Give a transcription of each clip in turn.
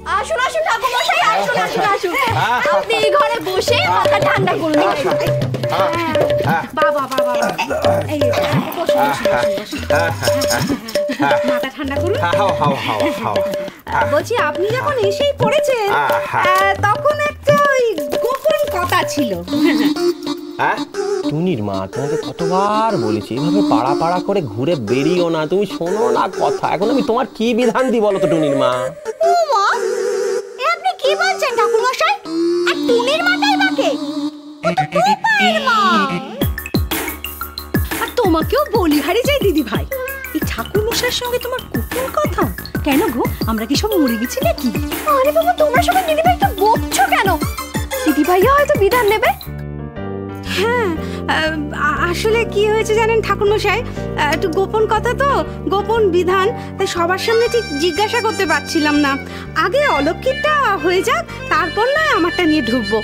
আসুন আসুন ঠাকুরমশাই, আসুন আসুন আসুন, আপনি এই ঘরে বসে মাথা ঠান্ডা করুন। বাবা বাবা, এই মাথা ঠান্ডা করুন। বলছি আপনি যখন এসেই পড়েছেন তখন একটা ওই গোপন কথা ছিল। টুনির মা, তোমাকে কতবার বলেছি এভাবে পাড়া পাড়া করে ঘুরে বেরিও না, তুমি শোনো না কথা। এখন আমি তোমার কি বিধান দিই বলো তো টুনির মা? আপনি কি বলছেন ঠাকুরমশাই? আর টুনির মাটাই বাকে, আর তোমাকেও বলি হারি যাই দিদি ভাই, এই ঠাকুরমশাইয়ের সঙ্গে তোমার গোপন কথা। কেন গো, আমরা কি সব মরে গেছি নাকি? আরে বাবা, তোমরা সবাই দিদি ভাইকে বকছো কেন? দিদি ভাইয়া হয়তো বিধান নেবে। হ্যাঁ, আসলে কি হয়েছে জানেন ঠাকুরমশাই, একটু গোপন কথা তো, গোপন বিধান, তাই সবার সামনে ঠিক জিজ্ঞাসা করতে পারছিলাম না। আগে অলক্ষিতটা হয়ে যাক, তারপর নয় আমারটা নিয়ে ঢুকবো।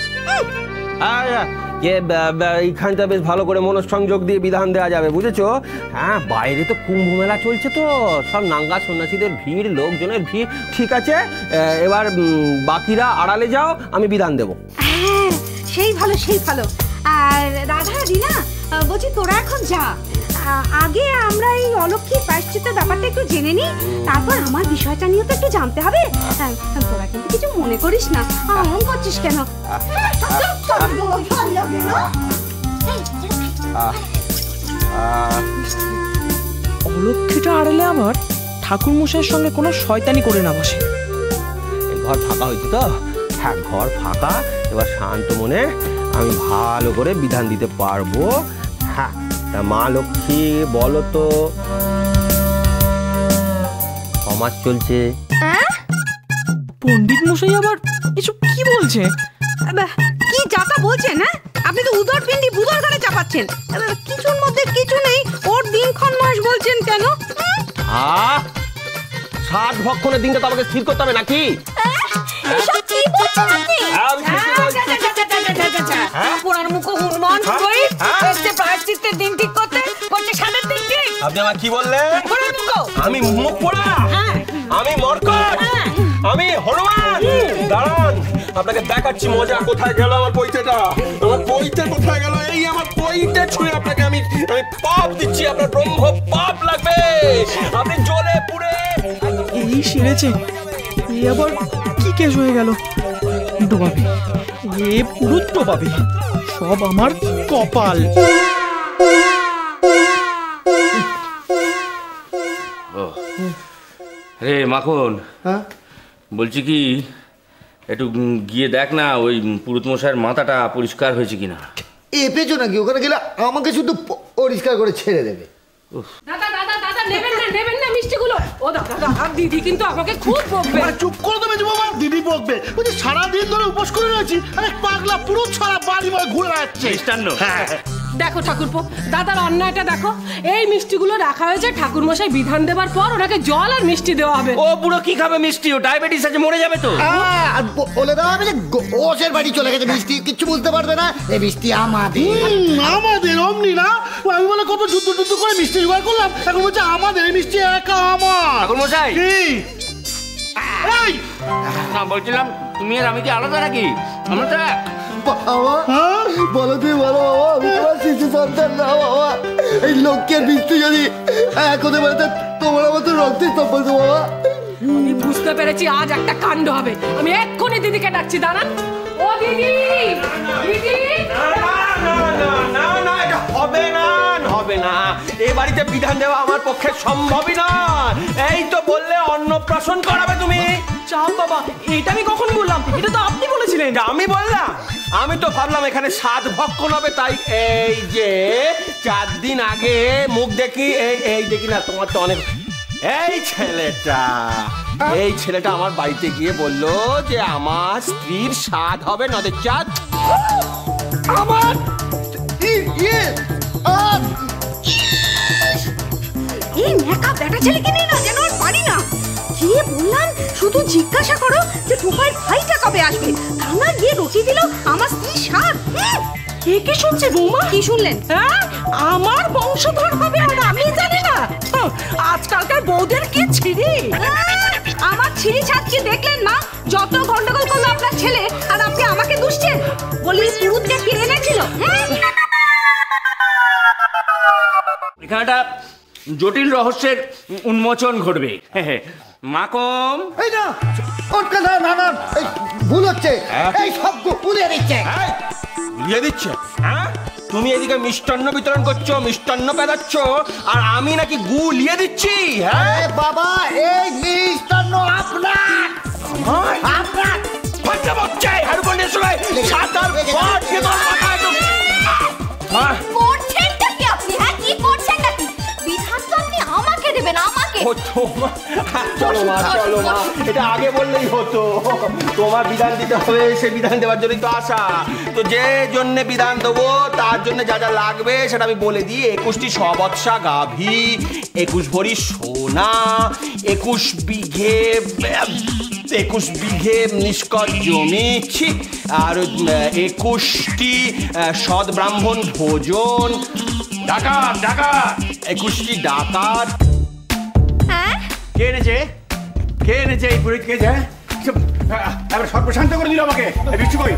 এইখানটা বেশ ভালো করে মনঃসংযোগ দিয়ে বিধান দেওয়া যাবে, বুঝেছো? হ্যাঁ, বাইরে তো কুম্ভ মেলা চলছে, তো সব নাঙ্গা সন্ন্যাসীদের ভিড়, লোকজনের ভিড়। ঠিক আছে, এবার বাকিরা আড়ালে যাও, আমি বিধান দেবো। হ্যাঁ, সেই ভালো সেই ভালো। আর রাধা রিনা, বলছি তোরা এখন যা, আগে আমরা এই অলক্ষী প্রায়শ্চিত্তের ব্যাপারটা একটু জেনে নিই, তারপর আমার বিষয়টা নিয়ে তো একটু জানতে হবে। তোরা কিন্তু কিছু মনে করিস না, এমন করছিস কেন? অলক্ষীটা আড়ালে আবার ঠাকুরমশাইয়ের সঙ্গে কোনো শয়তানি করে না বসে। ঘর ফাঁকা হয়েছে তো? হ্যাঁ, ঘর ফাঁকা, এবার শান্ত মনে আমি ভালো করে বিধান দিতে পারবো। হ্যাঁ, তা মা লক্ষ্মী বলো তো, সমাজ চলছে। পণ্ডিত মশাই আবার এসব কি বলছে? কি যাতা বলছেন? হ্যাঁ, আপনি তো উদর পিন্ডি বুদর ঘরে চাপাচ্ছেন। কিছুর মধ্যে কিছু নেই, ওর দিনক্ষণ মাস বলছেন কেন? সাত ভক্ষণের দিনটা তো আমাকে স্থির করতে হবে নাকি? এসব কি বলছেন আপনি? পুরার মুখ হুনমান কই এসে প্রায়শ্চিত্তের দিন ঠিক করতে করতে সাদের দিন ঠিক। আপনি আমার কি বললেন? পুরার মুখ, আমি মুখ পোড়া, আমি মরকট, আমি হনুমান। দাঁড়ান, আপনাকে দেখাচ্ছি মজা। কোথায় গেল আমার পৈতেটা? আমার পৈতে কোথায় গেল? এই আমার পৈতে ছুঁয়ে আপনাকে আমি পাপ দিচ্ছি, আপনার ব্রহ্ম পাপ লাগবে, আপনি জ্বলে পুড়ে। এই সেরেছে, এই আবার কি কেস হয়ে গেল? ডোবাবে, এ পুরো ডোবাবে, সব আমার কপাল। রে মাখন, বলছি কি, একটু গিয়ে দেখ না ওই পুরুত মশাইয়ের মাথাটা পরিষ্কার হয়েছে কিনা। এ পেছো নাকি? ওখানে গেলে আমাকে শুধু পরিষ্কার করে ছেড়ে দেবে। দাদা দাদা দাদা, নেবেন না মিষ্টিগুলো। ও দাদা দাদা, দিদি কিন্তু আমাকে খুব বকবে। চুপ করে দেবে বাবা, দিদি বকবে। বলছি সারাদিন ধরে উপোস করে রয়েছি, আরে পাগলা পুরো সারা বাড়ি ময় ঘুরে বেড়াচ্ছে। দেখো ঠাকুরপো, দাদার অন্যায়টা দেখো। এই মিষ্টিগুলো রাখা হয়েছে ঠাকুরমশাই বিধান দেবার পর ওনাকে জল আর মিষ্টি দেওয়া হবে। ও বুড়ো কি খাবে মিষ্টি? ও ডায়াবেটিস আছে, মরে যাবে তো। আর বলে দেওয়া হবে যে ওসের বাড়ি চলে গেছে, মিষ্টি কিচ্ছু বুঝতে পারবে না, এই মিষ্টি আমাদের। আমাদের অমনি না, আমি বলে কত যুদ্ধ করে মিষ্টি জোগাড় করলাম, এখন বলছে আমাদের, এই মিষ্টি একা আমার। ঠাকুরমশাই কি না বলছিলাম, তুমি আর আমি কি আলাদা নাকি? আমরা তো এক। বলো তুই বলো বাবা, আমি তোমার শিশু সন্তান না বাবা। এই লক্ষ্যের মিষ্টি যদি এক হতে পারে, তোমার মতো রক্তের সম্পর্ক বাবা। আমি বুঝতে পেরেছি আজ একটা কাণ্ড হবে। আমি এক্ষুনি দিদিকে ডাকছি, দাঁড়ান। ও দিদি, দিদি। না, এটা হবে না, হবে না। এই বাড়িতে বিধান দেওয়া আমার পক্ষে সম্ভবই না। এই তো বললে অন্নপ্রাশন করাবে তুমি। চাপ বাবা, এটা আমি কখন বললাম? এটা তো আপনি বলেছিলেন। আমি বললাম? আমি তো ভাবলাম এখানে সাত ভক্ষণ হবে, তাই এই যে 4 দিন আগে মুখ দেখি, এই দেখি না, তোমার তো অনেক। এই ছেলেটা আমার বাড়িতে গিয়ে বললো যে আমার স্ত্রীর সাধ হবে নদের চাঁদ। আমার এই মেকা বেটা ছেলেকে নিয়ে না যেন আর পারি না। কি বললাম, শুধু জিজ্ঞাসা করো যে টোপাইয়ের ভাইটা কবে আসবে, থানা গিয়ে রচিয়ে দিল আমার স্ত্রী সাধ। কে কে শুনছে বৌমা? কি শুনলেন? হ্যাঁ, আমার বংশধর হবে আর আমি জানি না? আজকালকার বউদের কি ছিড়ি। আমার ছিঁড়ি ছাদ কি দেখলেন মা? যত গন্ডগোল করলো আপনার ছেলে, আর আপনি আমাকে দুষছেন। বলি পুরুতকে কে এনেছিল? এখানে একটা জটিল রহস্যের উন্মোচন ঘটবে। মাকম, এই না ওটকা না না না, এই ভুল হচ্ছে, এই সব গুলিয়ে দিচ্ছে। দিয়ে দিচ্ছে? হ্যাঁ, তুমি এদিকে মিষ্টান্ন বিতরণ করছো, মিষ্টান্ন পেদাচ্ছ, আর আমি নাকি গুলিয়ে দিচ্ছি? হ্যাঁ বাবা, এই মিষ্টান্ন আপনার আপনার বাচ্চা বাচ্চা হারুবনের সময় সাতার পথ কে তোর মাথা একদম। করছেনটা কি আপনি? হ্যাঁ, কি করছেনটা কি? বিধান তো আপনি আমাকে দেবেন, আমাকে। ও তোমার, চলো মা চলো মা, এটা আগে বললেই হতো। তোমার বিধান দিতে হবে, সে বিধান দেওয়ার জন্যই তো আসা। তো যে জন্য বিধান দেবো তার জন্য যা যা লাগবে সেটা আমি বলে দিই। 21টি সবৎসা গাভী, 21 ভরি সোনা, 21 বিঘে নিষ্কট জমি, আর 21টি সৎ ব্রাহ্মণ ভোজন, ডাকাত ডাকাত 21টি ডাকাত। কে এনেছে এই পুরোহিতকে? এবার সর্বশান্ত করে দিল আমাকে। বিচ্ছু কই?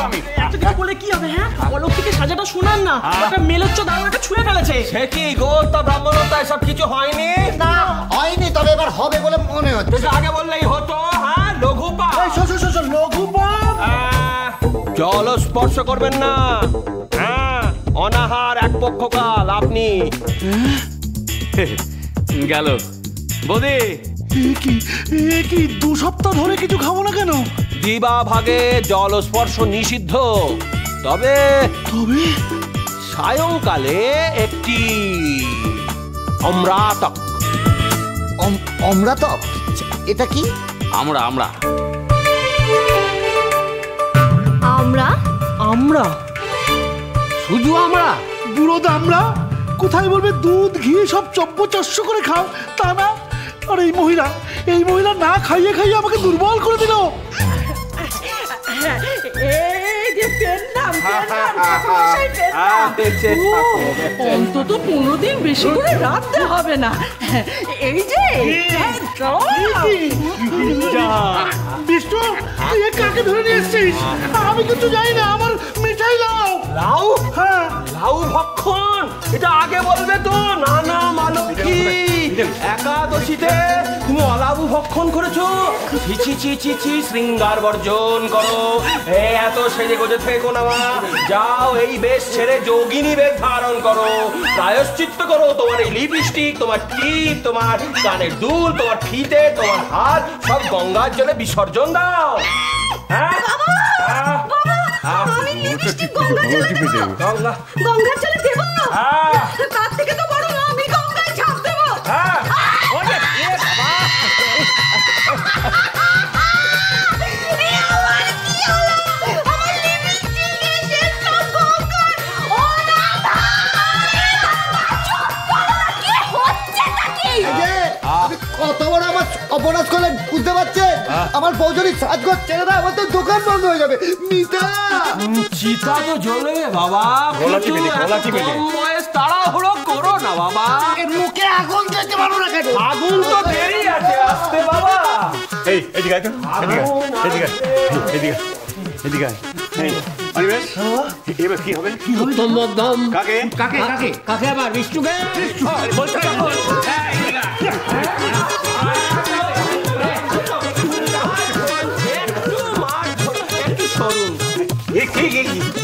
আমি এত কিছু বলে কি হবে? হ্যাঁ, অলক্ষীকে সাজাটা শোনান না, ওটা মেলোচ্চ দাঁড়াটা ছুঁড়ে ফেলেছে। সে কি গোতা ব্রাহ্মণতা এসব কিছু হয়নি? না হয়নি, তবে এবার হবে বলে মনে হচ্ছে। আগে বললেই হতো। হ্যাঁ, লঘুপাপ। লঘুপাপ। জল স্পর্শ করবেন না। হ্যাঁ, অনাহার এক পক্ষকাল। আপনি গেল বৌদি। কি 2 সপ্তাহ ধরে কিছু খাবো না কেন? দিবা ভাগে জল স্পর্শ নিষিদ্ধ, তবে সায়ংকালে একটি অমৃতক। অমৃতক? এটা কি? আমরা শুধু আমরা? বুড়ো দামরা কোথায় বলবে দুধ ঘি সব চব্য-চস্য করে খাও, তা না। আর এই মহিলা না খাইয়ে খাইয়ে আমাকে দুর্বল করে দিল। অন্তত 15 দিন বেশি করে রাখতে হবে না। এই যে বিষ্ণু, তুই কাকে ধরে নিয়ে এসছিস? আমি কিছু জানি না। আমার মিঠাই লাও। লাউ? হ্যাঁ, লাউ ভক্ষণ এটা আগে বলবে তো। না না মালতী, একাদশীতে তুমি অলাউ ভক্ষণ করেছো? ছি ছি ছি ছি, শৃঙ্গার বর্জন করো। এত সেজে গোজে থেকো না মা। যাও, এই বেশ ছেড়ে যোগিনী বেশ ধারণ করো, প্রায়শ্চিত্ত করো। তোমার এই লিপস্টিক, তোমার টিপ, তোমার কানের দুল, তোমার ফিতে, তোমার হাত সব গঙ্গার জলে বিসর্জন দাও। হ্যাঁ, গঙ্গার জলে দেবো? তার থেকে তো বড় আমি গঙ্গায় ঝাঁপ দেবো। কত বড় আমার অপরাধ করলেন বুঝতে পারছেন? আমার বউ যদি সাজগোজ ছেড়ে দেয়, আমার তো দোকান বন্ধ হয়ে যাবে। মিতা, চিতা তো জ্বলে বাবা, বয়স তাড়াহুড়ো করো না বাবা। মুখে আগুন যেতে পারো না কেন? আগুন তো দেরি আছে আসতে বাবা। এই এদিকে আয় তো, এদিকে আয়। অনিমেষ, এবার কি হবে? কাকে আবার বিষ্ণুকে বলছো তখন।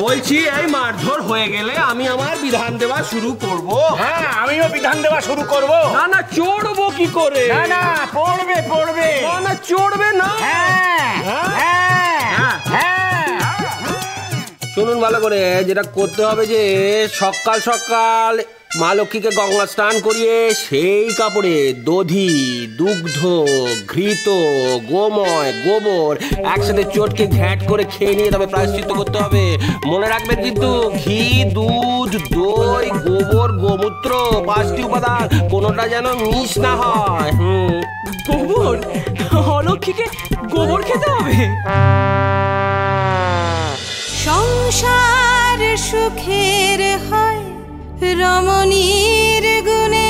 বলছি এই মারধর হয়ে গেলে আমি আমার বিধান দেওয়া শুরু করব। হ্যাঁ, আমিও বিধান দেওয়া শুরু করব। না না, চড়বো কি করে? না পড়বে না চড়বে না। শুনুন ভালো করে, যেটা করতে হবে যে সকাল সকাল মা লক্ষ্মীকে গঙ্গা স্নান করিয়ে সেই কাপড়ে দধি, দুগ্ধ, ঘৃত, গোময়, গোবর একসাথে চটকে ঘ্যাট করে খেয়ে নিয়ে তবে প্রায়শ্চিত্ত করতে হবে। মনে রাখবেন কিন্তু, ঘি, দুধ, দই, গোবর, গোমূত্র 5টি উপাদান, কোনোটা যেন মিস না হয়। গোবর? অলক্ষীকে গোবর খেতে হবে? সংসার সুখের হয় রমণীর গুণে,